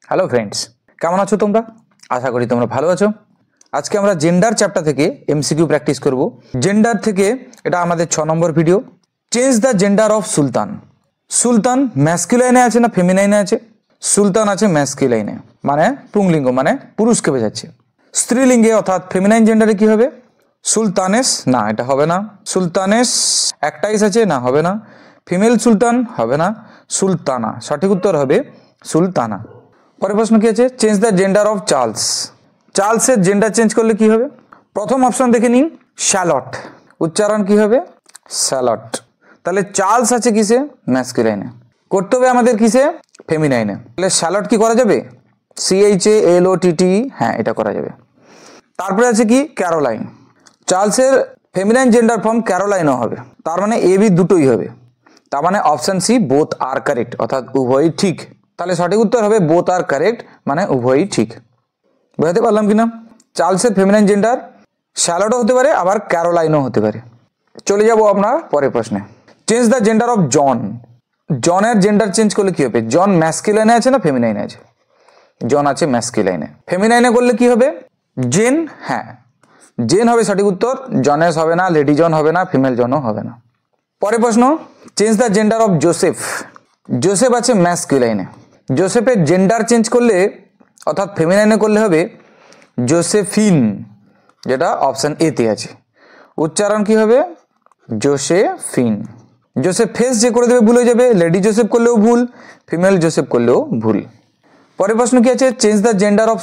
Hello friends, কেমন আছো তোমরা? আশা করি তোমরা ভালো আছো। আজকে আমরা জেন্ডার চ্যাপ্টার থেকে এমসিকিউ প্র্যাকটিস করব। জেন্ডার থেকে এটা আমাদের 6 নম্বর video. Change the gender of sultan. Sultan ম্যাসকুলাইনে আছে না ফেমিনাইনে আছে? সুলতান আছে ম্যাসকুলাইনে, মানে পুংলিঙ্গ, মানে পুরুষকে বোঝাচ্ছে। স্ত্রীলিঙ্গে অর্থাৎ ফেমিনাইন জেন্ডারে কি হবে? সুলতানেস, না এটা হবে না। সুলতানেস একটাইস আছে, না হবে না। ফিমেল সুলতান হবে না। সুলতানা, সঠিক উত্তর হবে সুলতানা। পরের প্রশ্ন কি আছে? Change the gender of Charles. চার্লসের জেন্ডার চেঞ্জ করলে কি হবে? প্রথম অপশন দেখে নিন, শ্যালট। উচ্চারণ কি হবে? স্যালট। তাহলে চার্লস আছে কিসে? ম্যাসকুলাইনে। করতে হবে আমাদের কিসে? ফেমিনাইনে। তাহলে শ্যালট কি করা যাবে? CHALOTT, হ্যাঁ এটা করা যাবে। তারপরে আছে কি? ক্যারোলাইন। চার্লসের ফেমিনাইন জেন্ডার ফর্ম ক্যারোলাইনও হবে, তার মানে এ বি দুটোই হবে। তার মানে অপশন সি বোথ আর কারেক্ট, অর্থাৎ উভয়ই ঠিক। তাহলে সঠিক উত্তর হবে বোথ আর কারেক্ট, মানে উভয়ই ঠিক। বুঝতে পারলাম কিনা? চার্লসের ফেমিনাইন জেন্ডার শ্যালটও হতে পারে, আবার ক্যারোলাইনও হতে পারে। চলে যাব আপনার পরের প্রশ্নে। Change the gender of John. জনের জেন্ডার চেঞ্জ করলে কি হবে? জন ম্যাসকুলাইনে আছে না ফেমিনাইনে আছে? জন আছে ম্যাসকুলাইনে। ফেমিনাইনে করলে কি হবে? জেন, হ্যাঁ জেন হবে সঠিক উত্তর। জনেস হবে না, লেডি জন হবে না, ফিমেল জনও হবে না। পরের প্রশ্ন, change the gender of Joseph. Joseph আছে ম্যাসকুলাইনে। জোসেফের জেন্ডার চেঞ্জ করলে অর্থাৎ ফেমিনাইনে করলে হবে জোসেফিন, যেটা অপশন এ তে আছে। উচ্চারণ কি হবে? জোসেফিন। জোসেফ ফেস যে করে দেবে ভুল হয়ে যাবে। লেডি জোসেফ করলেও ভুল, ফিমেল জোসেফ করলেও ভুল। পরের প্রশ্ন কি আছে? Change the gender of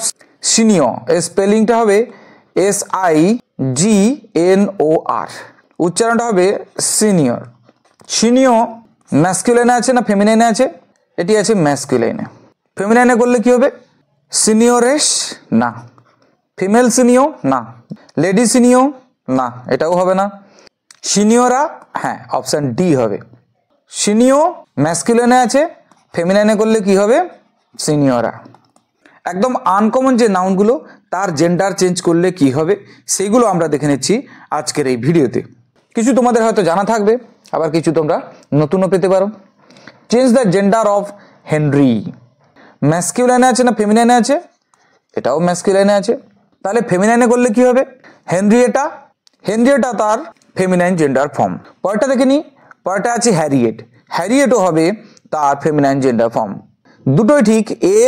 senior. এর স্পেলিংটা হবে SIGNOR। উচ্চারণটা হবে সিনিয়র। সিনিয়র ম্যাসকুলাইনে আছে না ফেমিনাইনে আছে? এটি আছে ম্যাসকুলাইনে। ফেমিনাইনে করলে কি হবে? সিনিয়রেস, না। ফিমেল সিনিয়র, না। লেডি সিনিয়র, না এটাও হবে না। সিনিয়রা, হ্যাঁ অপশন ডি হবে। সিনিয়র ম্যাসকুলাইনে আছে, ফেমিনাইনে করলে কি হবে? সিনিয়রা। একদম আনকমন যে নাউনগুলো তার জেন্ডার চেঞ্জ করলে কি হবে সেইগুলো আমরা দেখে নিচ্ছি আজকের এই ভিডিওতে। কিছু তোমাদের হয়তো জানা থাকবে, আবার কিছু তোমরা নতুনও পেতে পারো। Change the gender of Henry. ম্যাসকুলাইনে আছে না ফেমিনাইনে আছে? এটাও ম্যাসকুলাইনে আছে। তাহলে ফেমিনাইনে করলে কি হবে? হেনরিয়েটা। হেনরিয়েটা তার ফেমিনাইন জেন্ডার ফর্ম। পরেরটা দেখে নি, পরেরটা আছে হ্যারিয়েট। হ্যারিয়েটও হবে তার ফেমিনাইন জেন্ডার ফর্ম। দুটোই ঠিক, এ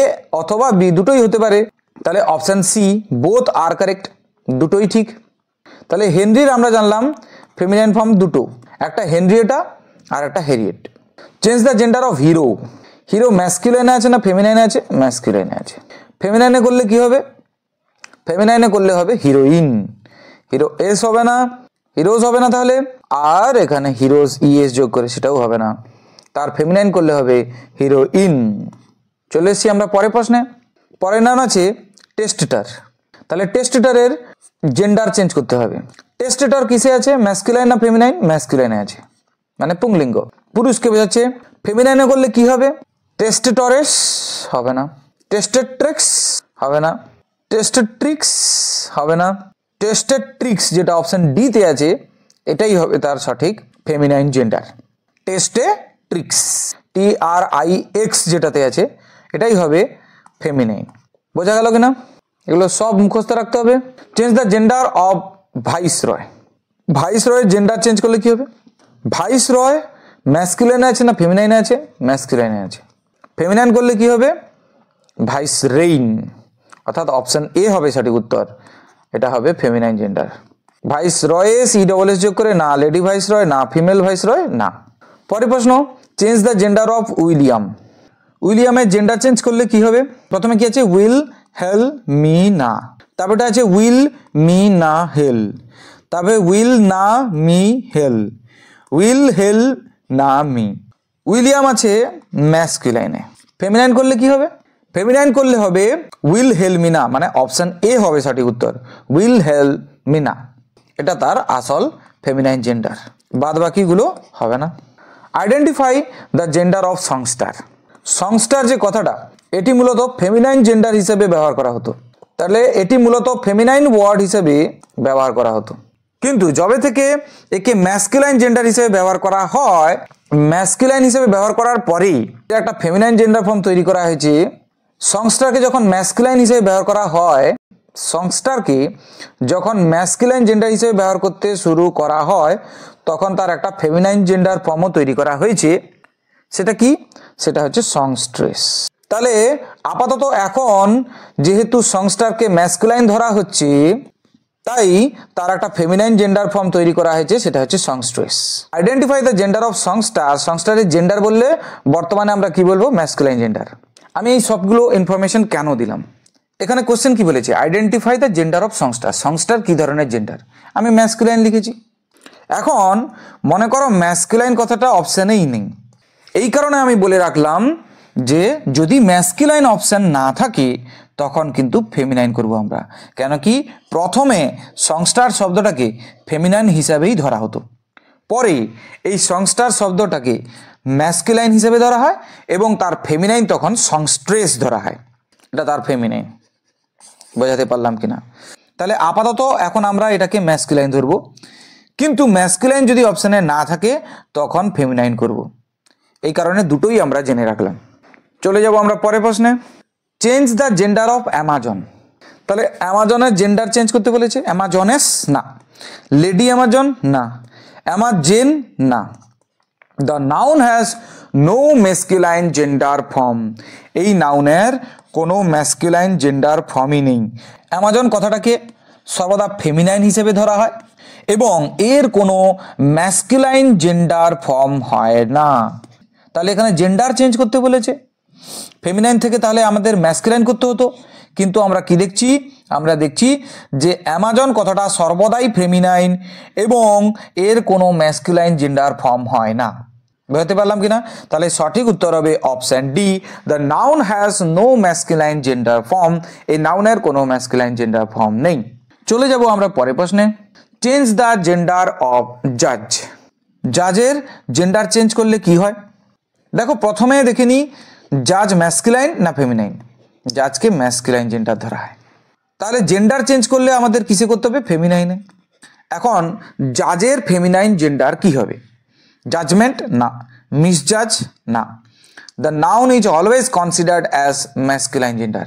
অথবা বি দুটোই হতে পারে। তাহলে অপশন সি বোথ আর কারেক্ট, দুটোই ঠিক। তাহলে হেনরির আমরা জানলাম ফেমিনাইন ফর্ম দুটো, একটা হেনরিয়েটা আর একটা Harriet. Change the gender of hero. Hero ম্যাসকুলাইনে আছে না ফেমিনাইনে আছে? ম্যাসকুলাইনে আছে। ফেমিনাইনে করলে কি হবে? ফেমিনাইনে করলে হবে হিরোইন। হিরো এস হবে না, হিরোজ হবে না তাহলে, আর এখানে হিরোজ ইএস যোগ করে সেটাও হবে না। তার ফেমিনাইন করলে হবে হিরোইন। চলে এসেছি আমরা পরের প্রশ্নে। পরের নাম আছে টেস্টেটার। তাহলে টেস্টেটারের জেন্ডার চেঞ্জ করতে হবে। টেস্টেটার কিসে আছে? ম্যাসকুলাইন না ফেমিনাইন? ম্যাসকুলাইনে আছে, মানে পুংলিঙ্গ, পুরুষকে বোঝাচ্ছে। ফেমিনাইনে করলে কি হবে? টেস্টেটরেস হবে না, টেস্টেট্রিক্স হবে না, টেস্টেট্রিক্স হবে না, টেস্টেট্রিক্স যেটা অপশন ডি তে আছে এটাই হবে তার সঠিক ফেমিনাইন জেন্ডার। টেস্টেট্রিক্স, TRIX যেটাতে আছে এটাই হবে ফেমিনাইন। বোঝা গেল কিনা? এগুলো সব মুখস্থ রাখতে হবে। Change the gender of viceroy. ভাইসরয়ের জেন্ডার চেঞ্জ করলে কি হবে? ভাইসরয় ম্যাসকুলাইনে আছে না ফেমিনাইনে আছে? ম্যাসকুলাইনে আছে। ফেমিনাইন করলে কি হবে? ভাইসরেইন, অর্থাৎ অপশন এ হবে সঠিক উত্তর। এটা হবে ফেমিনাইন জেন্ডার। ভাইসরয়েস ESS যোগ করে, না লেডি ভাইসরয়, না ফিমেল ভাইসরয়, না। পরের প্রশ্ন, change the gender of William. উইলিয়ামের জেন্ডার চেঞ্জ করলে কি হবে? প্রথমে কি আছে? উইল হেল মি না, তারপরে আছে উইল মি না হেল, তারপরে উইল না মি হেল, উইল হেল না মি। উইলিয়াম আছে ম্যাসকুলাইনে। ফেমিনাইন করলে কি হবে? ফেমিনাইন করলে হবে উইল হেল মি না, মানে অপশন এ হবে সঠিক উত্তর, উইল হেল মি না। এটা তার আসল ফেমিনাইন জেন্ডার, বাদ বাকিগুলো হবে না। Identify the gender of songster. Songster যে কথাটা এটি মূলত ফেমিনাইন জেন্ডার হিসেবে ব্যবহার করা হতো। তাহলে এটি মূলত ফেমিনাইন ওয়ার্ড হিসেবে ব্যবহার করা হতো, কিন্তু যবে থেকে একে ম্যাসকুলাইন জেন্ডার হিসেবে ব্যবহার করা হয়, ম্যাসকুলাইন হিসেবে ব্যবহার করার পরেই একটা ফেমিনাইন জেন্ডার ফর্ম তৈরি করা হয়েছে, সংস্টারকে যখন ম্যাস্কুলাইন হিসেবে ব্যবহার করা হয়, সংস্টারকে যখন ম্যাস্কুলাইন জেন্ডার হিসেবে ব্যবহার করতে শুরু করা হয় তখন তার একটা ফেমিনাইন জেন্ডার ফর্মও তৈরি করা হয়েছে। সেটা কি? সেটা হচ্ছে সংস্ট্রেস। তাহলে আপাতত এখন যেহেতু সংস্টারকে ম্যাস্কুলাইন ধরা হচ্ছে তাই তার একটা ফেমিনাইন জেন্ডার ফর্ম তৈরি করা হয়েছে, সেটা হচ্ছে songstress. Identify the gender of songster. সংস্টারের জেন্ডার বললে বর্তমানে আমরা কি বলবো? Masculine gender. আমি এই সবগুলো ইনফরমেশন কেন দিলাম? এখানে কোশ্চেন কি বলেছে? Identify the gender of songster. Songster কি ধরনের জেন্ডার? আমি ম্যাস্কুলাইন লিখেছি। এখন মনে করো ম্যাস্কুলাইন কথাটা অপশানেই নেই, এই কারণে আমি বলে রাখলাম যে যদি ম্যাস্কুলাইন অপশান না থাকে তখন কিন্তু ফেমিনাইন করব আমরা। কেন কি? প্রথমে সংস্টার শব্দটাকে ফেমিনাইন হিসাবেই ধরা হতো, পরে এই সংস্টার শব্দটাকে ম্যাস্কুলাইন হিসেবে ধরা হয় এবং তার ফেমিনাইন তখন সংস্ট্রেস ধরা হয়। এটা তার ফেমিনাইন। বোঝাতে পারলাম কিনা? তাহলে আপাতত এখন আমরা এটাকে ম্যাস্কুলাইন ধরবো, কিন্তু ম্যাস্কুলাইন যদি অপশানে না থাকে তখন ফেমিনাইন করব। এই কারণে দুটোই আমরা জেনে রাখলাম। চলে যাব আমরা পরের প্রশ্নে। Change the gender of Amazon. তাহলে অ্যামাজনের জেন্ডার চেঞ্জ করতে বলেছে। অ্যামাজনেস না, লেডি অ্যামাজন না, অ্যামাজেন না। The noun has no masculine gender form. এই নাউনের কোনো ম্যাস্কুলাইন জেন্ডার ফর্মই নেই। অ্যামাজন কথাটাকে সর্বদা ফেমিনাইন হিসেবে ধরা হয় এবং এর কোনো ম্যাস্কুলাইন জেন্ডার ফর্ম হয় না। তাহলে এখানে জেন্ডার চেঞ্জ করতে বলেছে, ফেমিনাইন থেকে তাহলে আমাদের ম্যাস্কুলাইন করতে হতো, কিন্তু আমরা কি দেখছি? আমরা দেখছি যে অ্যামাজন কথাটা সর্বদাই ফেমিনাইন এবং এর কোনো ম্যাস্কুলাইন জেন্ডার ফর্ম হয় না। বুঝতে পারলাম কিনা? তাহলে সঠিক উত্তর হবে option D, the noun has no masculine gender form. এই নাউনের কোনো ম্যাস্কুলাইন জেন্ডার ফর্ম নেই। চলে যাব আমরা পরের প্রশ্নে। চেঞ্জ দ্য জেন্ডার অফ জাজ। জাজের জেন্ডার চেঞ্জ করলে কি হয়? দেখো প্রথমে দেখে নিই জাজ ম্যাস্কুলাইন না ফেমিনাইন। জাজকে ম্যাস্কুলাইন জেন্ডার ধরা হয়, তাহলে জেন্ডার চেঞ্জ করলে আমাদের কিসে করতে হবে? ফেমিনাইনে। এখন জাজের ফেমিনাইন জেন্ডার কি হবে? জাজমেন্ট না, মিসজাজ না। The noun is always considered as masculine gender.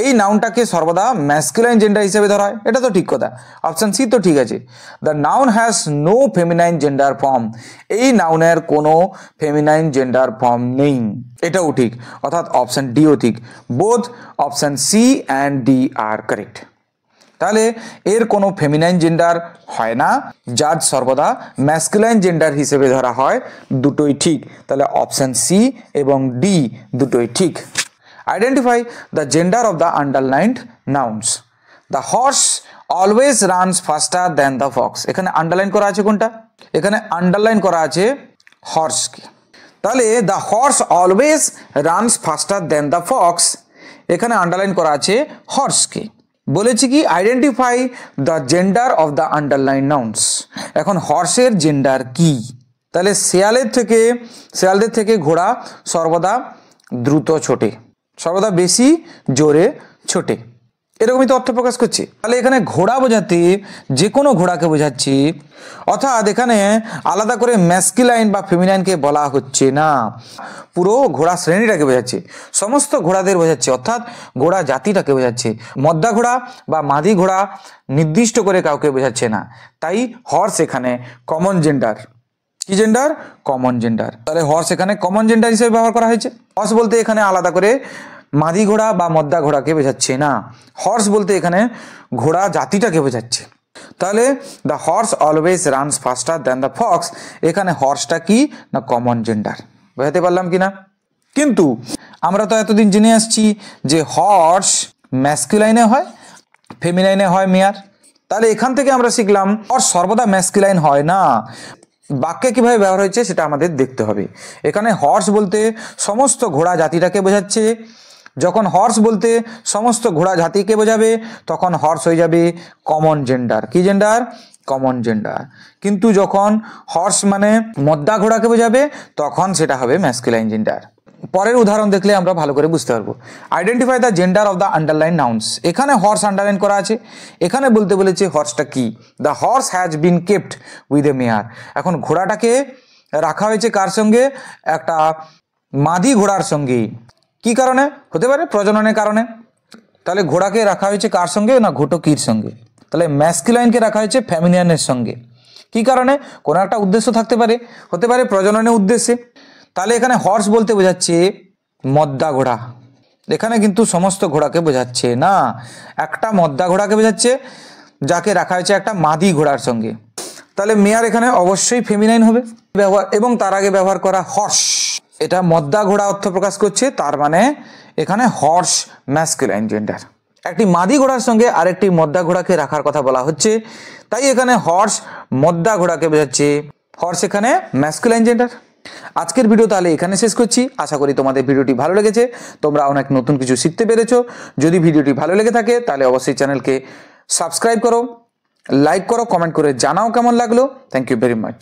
এই নাউনটাকে সর্বদা ম্যাস্কুলাইন জেন্ডার হিসেবে ধরা হয়, এটা তো ঠিক কথা। অপশন সি তো ঠিক আছে। The noun has no feminine gender form. এই নাউনের কোনো ফেমিনাইন জেন্ডার ফর্ম নেই, এটাও ঠিক, অর্থাৎ অপশন ডিও ঠিক। Both option C and D আর কারেক্ট। তাহলে এর কোনো ফেমিনাইন জেন্ডার হয় না, জাজ সর্বদা ম্যাস্কুলাইন জেন্ডার হিসেবে ধরা হয়, দুটোই ঠিক। তাহলে অপশন সি এবং ডি দুটোই ঠিক। Identify the gender of the underlined nouns. The horse always runs ফাস্টার than the Fox. এখানে আন্ডারলাইন করা আছে কোনটা? এখানে আন্ডারলাইন করা আছে হর্সকে। তাহলে the horse always runs ফাস্টার than the Fox, এখানে আন্ডারলাইন করা আছে হর্সকে। বলেছি কি identify the gender of the underline nouns. এখন হর্সের জেন্ডার কি? তাহলে শেয়ালদের থেকে ঘোড়া সর্বদা দ্রুত ছোটে, সর্বদা বেশি জোরে ছোটে, এরকমই তো অর্থ প্রকাশ করছে। তাহলে এখানে ঘোড়া বোঝাতে যে কোনো ঘোড়াকে বোঝাচ্ছি, অর্থাৎ এখানে আলাদা করে ম্যাস্কুলাইন বা ফেমিনাইনকে বলা হচ্ছে না, পুরো ঘোড়া শ্রেণীটাকে বোঝাচ্ছে, সমস্ত ঘোড়াদের বোঝাচ্ছে, অর্থাৎ ঘোড়া জাতিটাকে বোঝাচ্ছে। মদ্দা ঘোড়া বা মাদি ঘোড়া নির্দিষ্ট করে কাউকে বোঝাচ্ছে না। তাই হর্স এখানে কমন জেন্ডার। কি জেন্ডার? Common gender. তাহলে হর্স এখানে কমন জেন্ডার হিসেবে ব্যবহার করা হয়েছে। হর্স বলতে এখানে আলাদা করে মাদি ঘোড়া বা মদ্দা ঘোড়াকে বোঝাচ্ছে না, হর্স বলতে এখানে ঘোড়া জাতিটাকে বোঝাচ্ছে। তাহলে the horse always runs ফাস্টার than the Fox, এখানে হর্সটা কি না কমন জেন্ডার। বোঝাতে পারলাম কিনা? কিন্তু আমরা তো এতদিন জেনে আসছি যে হর্স ম্যাস্কুলাইনে হয়, ফেমিনাইনে হয় মেয়ার। তাহলে এখান থেকে আমরা শিখলাম হর্স সর্বদা ম্যাস্কুলাইন হয় না। বাক্যে কিভাবে ব্যবহার হয়েছে সেটা আমাদের দেখতে হবে। এখানে হর্স বলতে সমস্ত ঘোড়া জাতিটাকে বোঝাচ্ছে। যখন হর্স বলতে সমস্ত ঘোড়া জাতিকে বোঝাবে তখন হর্স হয়ে যাবে কমন জেন্ডার। কি জেন্ডার? Common gender. কিন্তু যখন হর্স মানে মদ্দা ঘোড়াকে বোঝাবে তখন সেটা হবে ম্যাস্কুলাইন জেন্ডার। পরের উদাহরণ দেখলে আমরা ভালো করে বুঝতে পারবো। Identify the gender of the underline nouns. এখানে হর্স আন্ডারলাইন করা আছে, এখানে বলতে বলেছে হর্সটা কি? The horse has been kept with a mare. এখন ঘোড়াটাকে রাখা হয়েছে কার সঙ্গে? একটা মাদি ঘোড়ার সঙ্গে। কি কারণে হতে পারে? প্রজননের কারণে। তাহলে ঘোড়াকে রাখা হয়েছে কার সঙ্গে? না ঘোটকির সঙ্গে। তাহলে ম্যাস্কুলাইনকে রাখা হয়েছে ফেমিনিয়ানের সঙ্গে। কি কারণে? কোনো একটা উদ্দেশ্য থাকতে পারে, হতে পারে প্রজননের উদ্দেশ্যে। তাহলে এখানে হর্স বলতে বোঝাচ্ছে মদ্দা ঘোড়া, এখানে কিন্তু সমস্ত ঘোড়াকে বোঝাচ্ছে না, একটা মদ্দা ঘোড়াকে বোঝাচ্ছে যাকে রাখা হয়েছে একটা মাদি ঘোড়ার সঙ্গে। তাহলে মেয়ার এখানে অবশ্যই ফেমিনাইন হবে ব্যবহার, এবং তার আগে ব্যবহার করা হর্স, এটা মদ্দা ঘোড়া অর্থ প্রকাশ করছে, তার মানে এখানে হর্স ম্যাস্কুলাইন জেন্ডার। একটি মাদি ঘোড়ার সঙ্গে আরেকটি মদ্দা ঘোড়াকে রাখার কথা বলা হচ্ছে, তাই এখানে হর্স মদ্দা ঘোড়াকে বোঝাচ্ছে, হর্স এখানে ম্যাস্কুলাইন জেন্ডার। আজকের ভিডিও তাহলে এখানে শেষ করছি। আশা করি তোমাদের ভিডিওটি ভালো লেগেছে, তোমরা অনেক নতুন কিছু শিখতে পেরেছো। যদি ভিডিওটি ভালো লেগে থাকে তাহলে অবশ্যই চ্যানেলকে সাবস্ক্রাইব করো, লাইক করো, কমেন্ট করে জানাও কেমন লাগলো। Thank you very much.